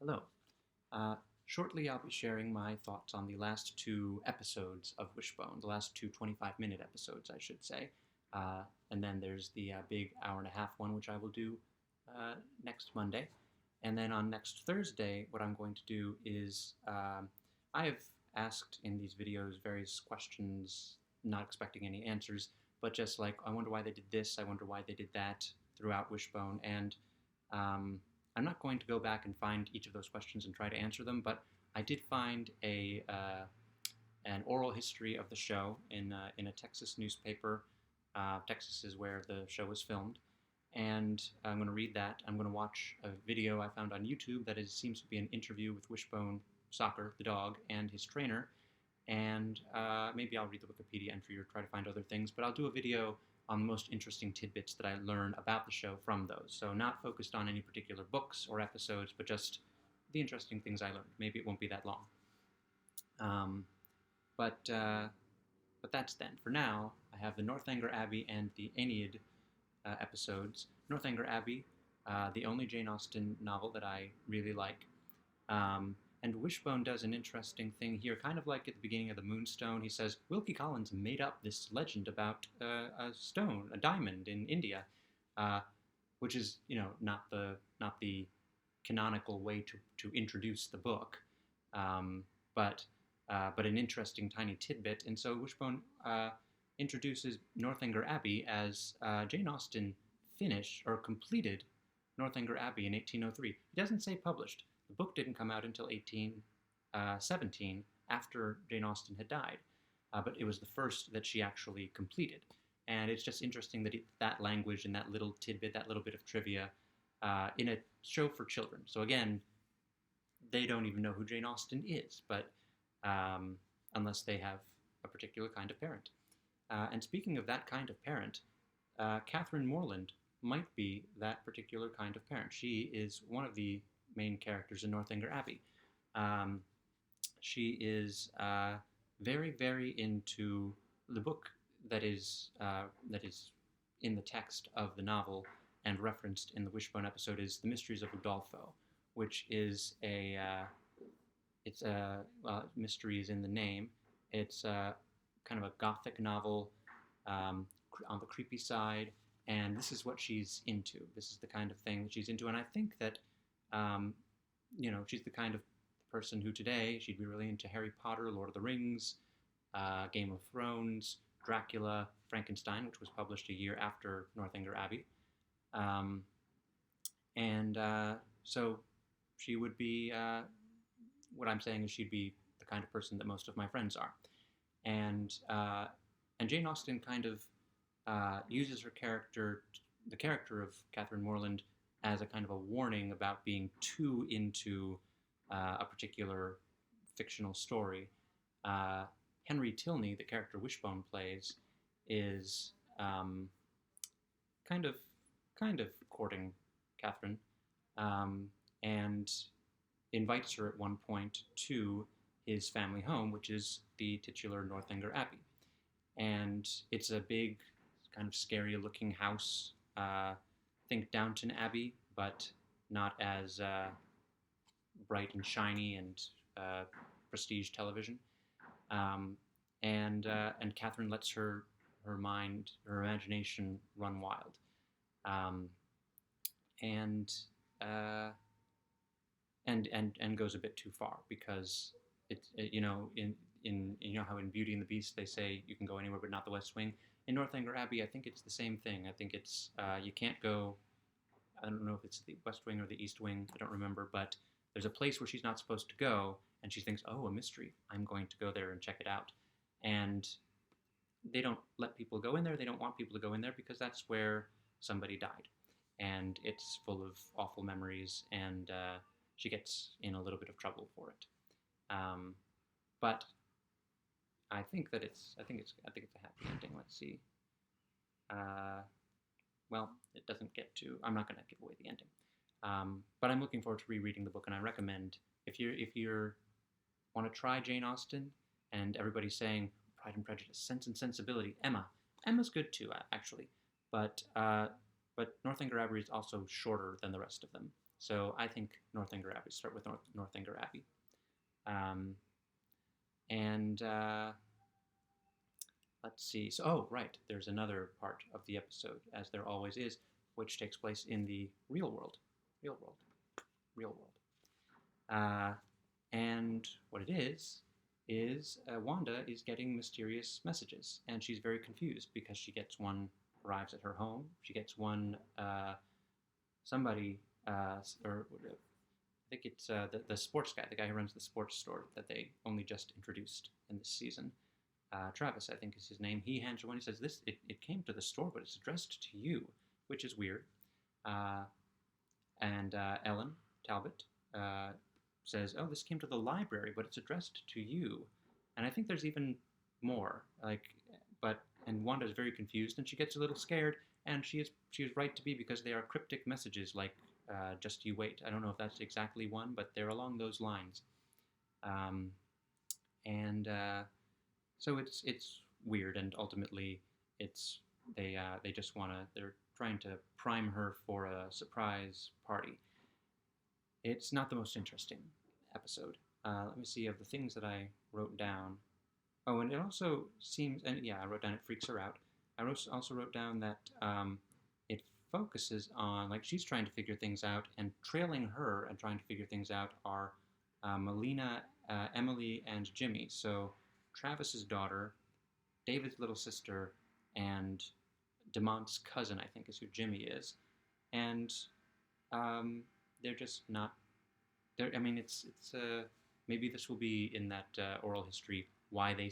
Hello. Uh, Shortly, I'll be sharing my thoughts on the last two episodes of Wishbone, the last two 25-minute episodes, I should say. And then there's the big hour and a half one, which I will do next Monday. And then on next Thursday, what I'm going to do is I have asked in these videos various questions, not expecting any answers, but just like, I wonder why they did this, I wonder why they did that throughout Wishbone. And um, I'm not going to go back and find each of those questions and try to answer them, but I did find an oral history of the show in a Texas newspaper. Texas is where the show was filmed, and I'm going to read that. I'm going to watch a video I found on YouTube that seems to be an interview with Wishbone Soccer, the dog, and his trainer. And maybe I'll read the Wikipedia entry or try to find other things, but I'll do a video on the most interesting tidbits that I learn about the show from those. So not focused on any particular books or episodes, but just the interesting things I learned. Maybe it won't be that long. Um, but that's then. For now, I have the Northanger Abbey and the Aeneid episodes. Northanger Abbey, the only Jane Austen novel that I really like. And Wishbone does an interesting thing here, kind of like at the beginning of the Moonstone. He says Wilkie Collins made up this legend about a stone, a diamond in India, which is not the canonical way to introduce the book, um, but but an interesting tiny tidbit. And so Wishbone introduces Northanger Abbey as Jane Austen finished or completed Northanger Abbey in 1803. He doesn't say published. The book didn't come out until 1817, after Jane Austen had died, but it was the first that she actually completed. And it's just interesting that that language and that little tidbit, that little bit of trivia, in a show for children. So again, they don't even know who Jane Austen is, but unless they have a particular kind of parent. And speaking of that kind of parent, Catherine Morland might be that particular kind of parent. She is one of the main characters in Northanger Abbey. She is very, very into the book that is in the text of the novel and referenced in the Wishbone episode is The Mysteries of Udolpho, which is mystery is in the name. It's kind of a gothic novel on the creepy side, and this is what she's into. This is the kind of thing that she's into, and I think that she's the kind of person who today she'd be really into Harry Potter, Lord of the Rings, Game of Thrones, Dracula, Frankenstein, which was published a year after Northanger Abbey. So she would be, what I'm saying is she'd be the kind of person that most of my friends are. And Jane Austen kind of uses the character of Catherine Morland, as a kind of a warning about being too into a particular fictional story. Henry Tilney, the character Wishbone plays, is kind of courting Catherine, and invites her at one point to his family home, which is the titular Northanger Abbey. And it's a big, kind of scary-looking house. Think Downton Abbey, but not as bright and shiny and prestige television. And Catherine lets her imagination run wild, and goes a bit too far, because in how in Beauty and the Beast they say you can go anywhere but not the West Wing. In Northanger Abbey, I think it's the same thing. I think it's you can't go. I don't know if it's the West Wing or the East Wing. I don't remember, but there's a place where she's not supposed to go, and she thinks, "Oh, a mystery. I'm going to go there and check it out." And they don't let people go in there. They don't want people to go in there because that's where somebody died, and it's full of awful memories, and she gets in a little bit of trouble for it. But I think it's a happy ending. Let's see. Well, it doesn't get to. I'm not going to give away the ending. But I'm looking forward to rereading the book, and I recommend if you want to try Jane Austen, and everybody's saying Pride and Prejudice, Sense and Sensibility, Emma's good too, actually, but Northanger Abbey is also shorter than the rest of them, So I think Northanger Abbey. Start with Northanger Abbey. Um, and let's see. So, oh, right. There's another part of the episode, as there always is, which takes place in the real world. Real world. Real world. And what it is Wanda is getting mysterious messages, and she's very confused because she gets one arrives at her home. She gets one somebody or I think it's the sports guy, the guy who runs the sports store that they only just introduced in this season. Travis, I think is his name. He hands her one. He says, "This it came to the store, but it's addressed to you," which is weird. And Ellen Talbot says, "Oh, this came to the library, but it's addressed to you." And I think there's even more. And Wanda is very confused, and she gets a little scared, and she is right to be, because they are cryptic messages like "Just you wait." I don't know if that's exactly one, but they're along those lines. And so it's weird, and ultimately they just they're trying to prime her for a surprise party. It's not the most interesting episode. Let me see of the things that I wrote down. Oh, and it also seems, and yeah, I wrote down it freaks her out. I also wrote down that it focuses on, like, she's trying to figure things out, and trailing her and trying to figure things out are Melina, Emily, and Jimmy. So Travis's daughter, David's little sister, and Demont's cousin, I think, is who Jimmy is. And they're just not. I mean, it's maybe this will be in that oral history why they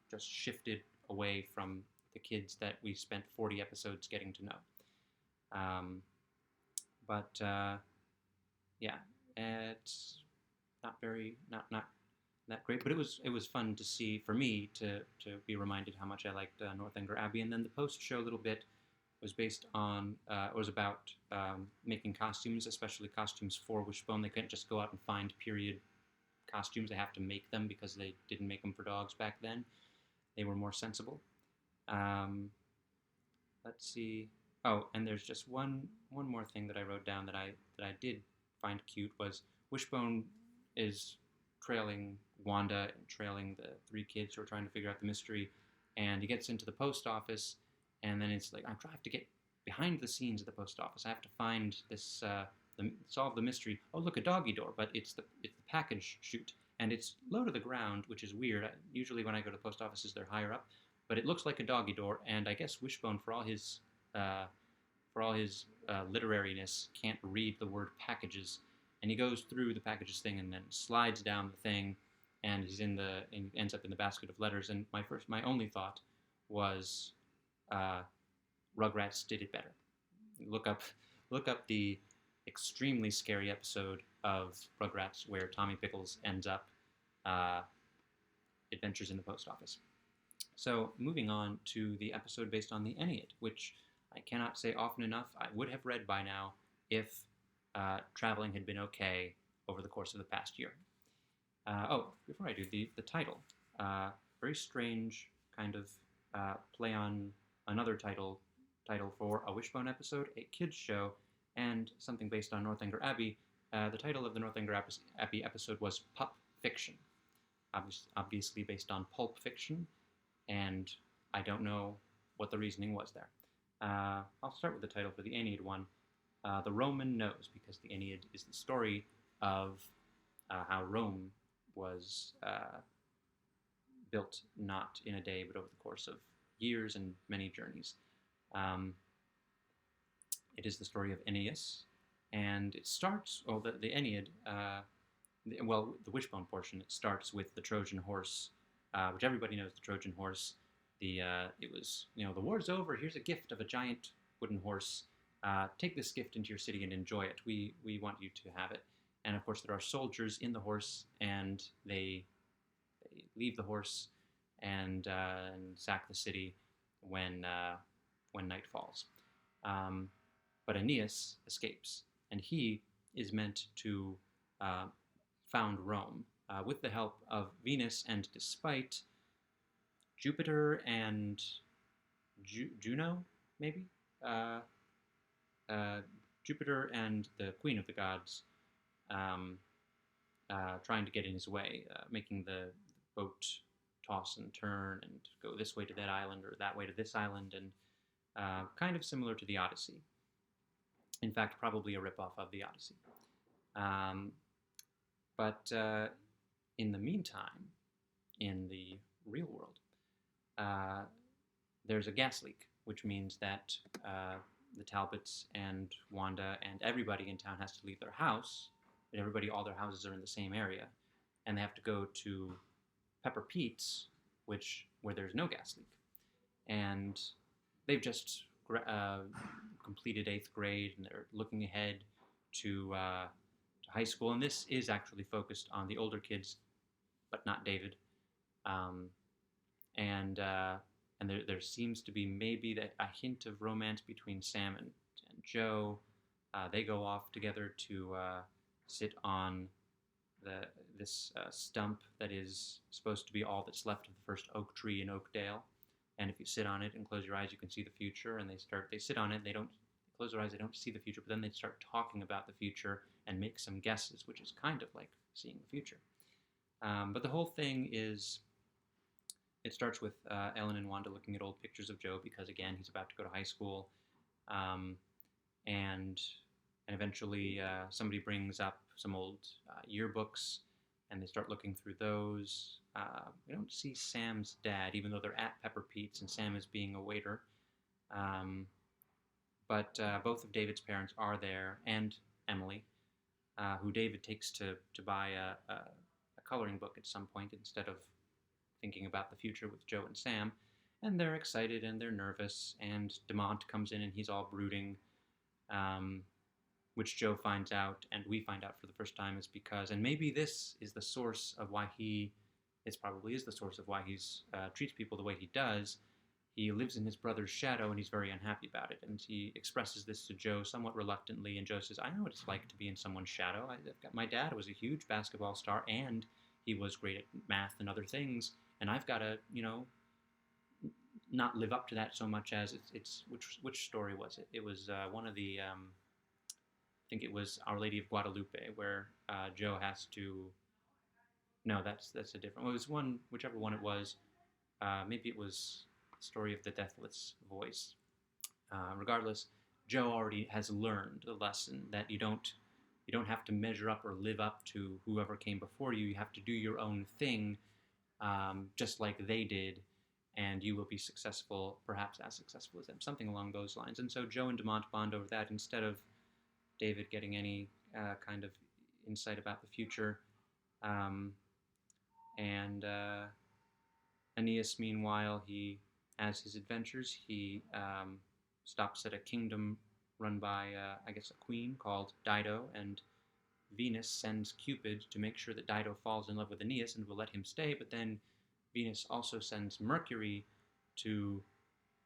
just shifted away from the kids that we spent 40 episodes getting to know. But yeah, it's not that great. But it was fun to see, for me to be reminded how much I liked Northanger Abbey. And then the post show little bit was based on was about making costumes, especially costumes for Wishbone. They couldn't just go out and find period costumes. They have to make them, because they didn't make them for dogs back then. They were more sensible. Let's see. Oh, and there's just one more thing that I wrote down that I did find cute, was Wishbone is trailing Wanda and trailing the three kids who are trying to figure out the mystery, and he gets into the post office, and then it's like, I have to get behind the scenes of the post office. I have to find this solve the mystery. Oh, look, a doggy door, but it's the package chute, and it's low to the ground, which is weird. Usually when I go to post offices, they're higher up, but it looks like a doggy door, and I guess Wishbone, for all his literariness, can't read the word packages, and he goes through the packages thing and then slides down the thing, and he ends up in the basket of letters. And my only thought was, Rugrats did it better. Look up the extremely scary episode of Rugrats where Tommy Pickles ends up adventures in the post office. So moving on to the episode based on the Aeneid, which I cannot say often enough, I would have read by now if traveling had been okay over the course of the past year. Before I do, the title. Very strange kind of play on another title for a Wishbone episode, a kids show, and something based on Northanger Abbey. The title of the Northanger Abbey episode was Pup Fiction, obviously based on Pulp Fiction, and I don't know what the reasoning was there. I'll start with the title for the Aeneid one. The Roman Nose, because the Aeneid is the story of how Rome was built not in a day, but over the course of years and many journeys. It is the story of Aeneas, and it starts, the Aeneid, the Wishbone portion, it starts with the Trojan horse, which everybody knows the Trojan horse. It was, the war's over, here's a gift of a giant wooden horse. Take this gift into your city and enjoy it. We want you to have it. And of course there are soldiers in the horse, and they leave the horse and sack the city when night falls. But Aeneas escapes, and he is meant to found Rome with the help of Venus, and despite Jupiter and Juno, maybe? Jupiter and the Queen of the Gods um, trying to get in his way, making the boat toss and turn and go this way to that island or that way to this island, and kind of similar to the Odyssey. In fact, probably a ripoff of the Odyssey. Um, but in the meantime, in the real world, uh, there's a gas leak, which means that the Talbots and Wanda and everybody in town has to leave their house. But everybody, all their houses are in the same area, and they have to go to Pepper Pete's, where there's no gas leak, and they've just completed 8th grade, and they're looking ahead to high school. And this is actually focused on the older kids, but not David. Um, and there seems to be maybe a hint of romance between Sam and Joe. They go off together to sit on this stump that is supposed to be all that's left of the first oak tree in Oakdale. And if you sit on it and close your eyes, you can see the future. And they sit on it. They don't close their eyes. They don't see the future. But then they start talking about the future and make some guesses, which is kind of like seeing the future. But the whole thing is, it starts with Ellen and Wanda looking at old pictures of Joe because, again, he's about to go to high school. And eventually somebody brings up some old yearbooks, and they start looking through those. We don't see Sam's dad, even though they're at Pepper Pete's, and Sam is being a waiter. But both of David's parents are there, and Emily, who David takes to buy a coloring book at some point instead of thinking about the future with Joe and Sam. And they're excited and they're nervous, and DeMont comes in and he's all brooding, which Joe finds out, and we find out for the first time, is because, and maybe this is the source of why it probably is the source of why he treats people the way he does. He lives in his brother's shadow, and he's very unhappy about it. And he expresses this to Joe somewhat reluctantly, and Joe says, I know what it's like to be in someone's shadow. My dad was a huge basketball star, and he was great at math and other things, and I've got to, not live up to that so much as it's which story was it? It was one of the, I think it was Our Lady of Guadalupe, where Joe has to, no, that's a different, well, it was one, whichever one it was, maybe it was Story of the Deathless Voice. Regardless, Joe already has learned the lesson that you don't have to measure up or live up to whoever came before you. You have to do your own thing, just like they did, and you will be successful, perhaps as successful as them, something along those lines. And so Joe and DeMont bond over that instead of David getting any kind of insight about the future. And Aeneas, meanwhile, he has his adventures. He stops at a kingdom run by, I guess, a queen called Dido, and Venus sends Cupid to make sure that Dido falls in love with Aeneas and will let him stay, but then Venus also sends Mercury to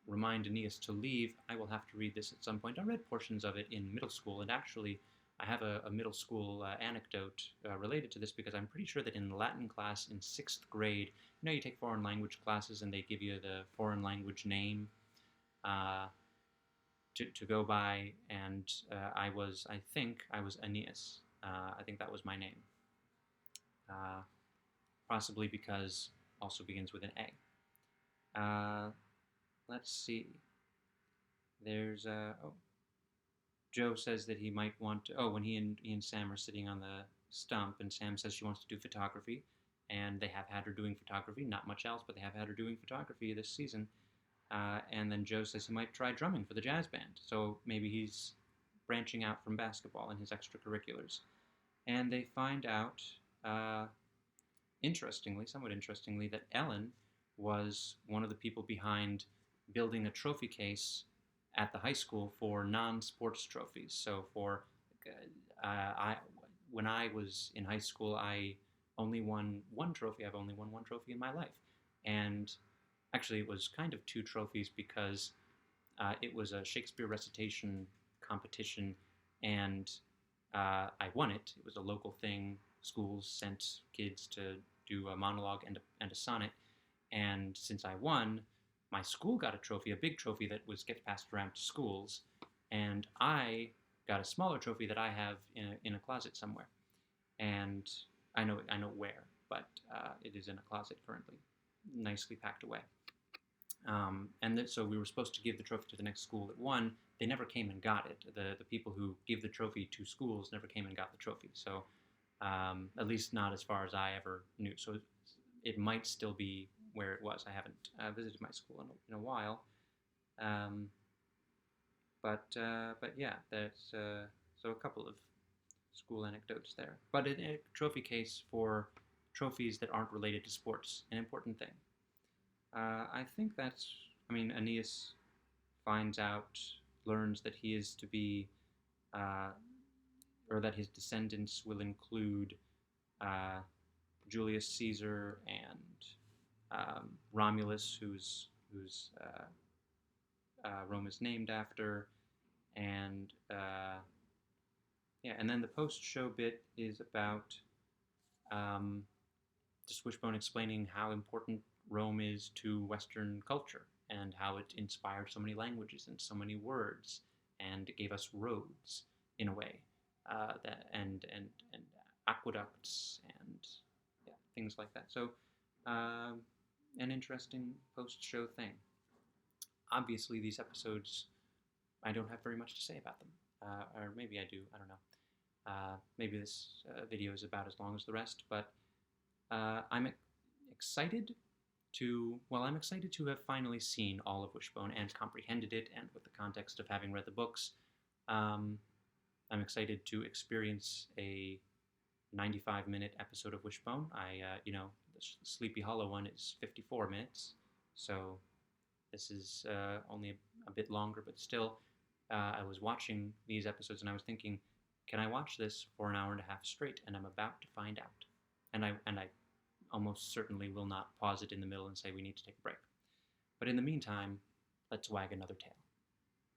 remind Aeneas to leave. I will have to read this at some point. I read portions of it in middle school, and actually I have a middle school anecdote related to this, because I'm pretty sure that in Latin class in 6th grade, you take foreign language classes and they give you the foreign language name to go by, and I think I was Aeneas. I think that was my name. Possibly because also begins with an A. Let's see. There's Joe says that he might want to, when he and Sam are sitting on the stump, and Sam says she wants to do photography, and they have had her doing photography, not much else, but they have had her doing photography this season. And then Joe says he might try drumming for the jazz band, so maybe he's branching out from basketball and his extracurriculars. And they find out, somewhat interestingly, that Ellen was one of the people behind building a trophy case at the high school for non-sports trophies. So for when I was in high school, I only won one trophy. I've only won one trophy in my life, and actually it was kind of 2 trophies, because it was a Shakespeare recitation competition, and I won it. It was a local thing. Schools sent kids to do a monologue and a sonnet, and since I won, my school got a trophy, a big trophy that gets passed around to schools, and I got a smaller trophy that I have in a closet somewhere, and I know where, but it is in a closet currently, nicely packed away. So we were supposed to give the trophy to the next school that won. They never came and got it. The people who give the trophy to schools never came and got the trophy. So at least not as far as I ever knew. So it might still be where it was. I haven't visited my school in a while. Um, but yeah, that's so a couple of school anecdotes there. But a trophy case for trophies that aren't related to sports, an important thing. I think that's. I mean, Aeneas learns that he is to be, uh, or that his descendants will include uh, Julius Caesar and Romulus, whose Rome is named after, and yeah, and then the post-show bit is about um, just Wishbone explaining how important Rome is to Western culture and how it inspired so many languages and so many words and it gave us roads in a way, and aqueducts and yeah, things like that. So um, an interesting post-show thing. Obviously, these episodes I don't have very much to say about them, or maybe I do. I don't know. Maybe this video is about as long as the rest, but I'm excited I'm excited to have finally seen all of Wishbone and comprehended it, and with the context of having read the books, um, I'm excited to experience a 95-minute episode of Wishbone. The Sleepy Hollow one is 54 minutes, so this is only a bit longer, but still, I was watching these episodes and I was thinking, can I watch this for an hour and a half straight? And I'm about to find out. And I almost certainly will not pause it in the middle and say we need to take a break. But in the meantime, let's wag another tail.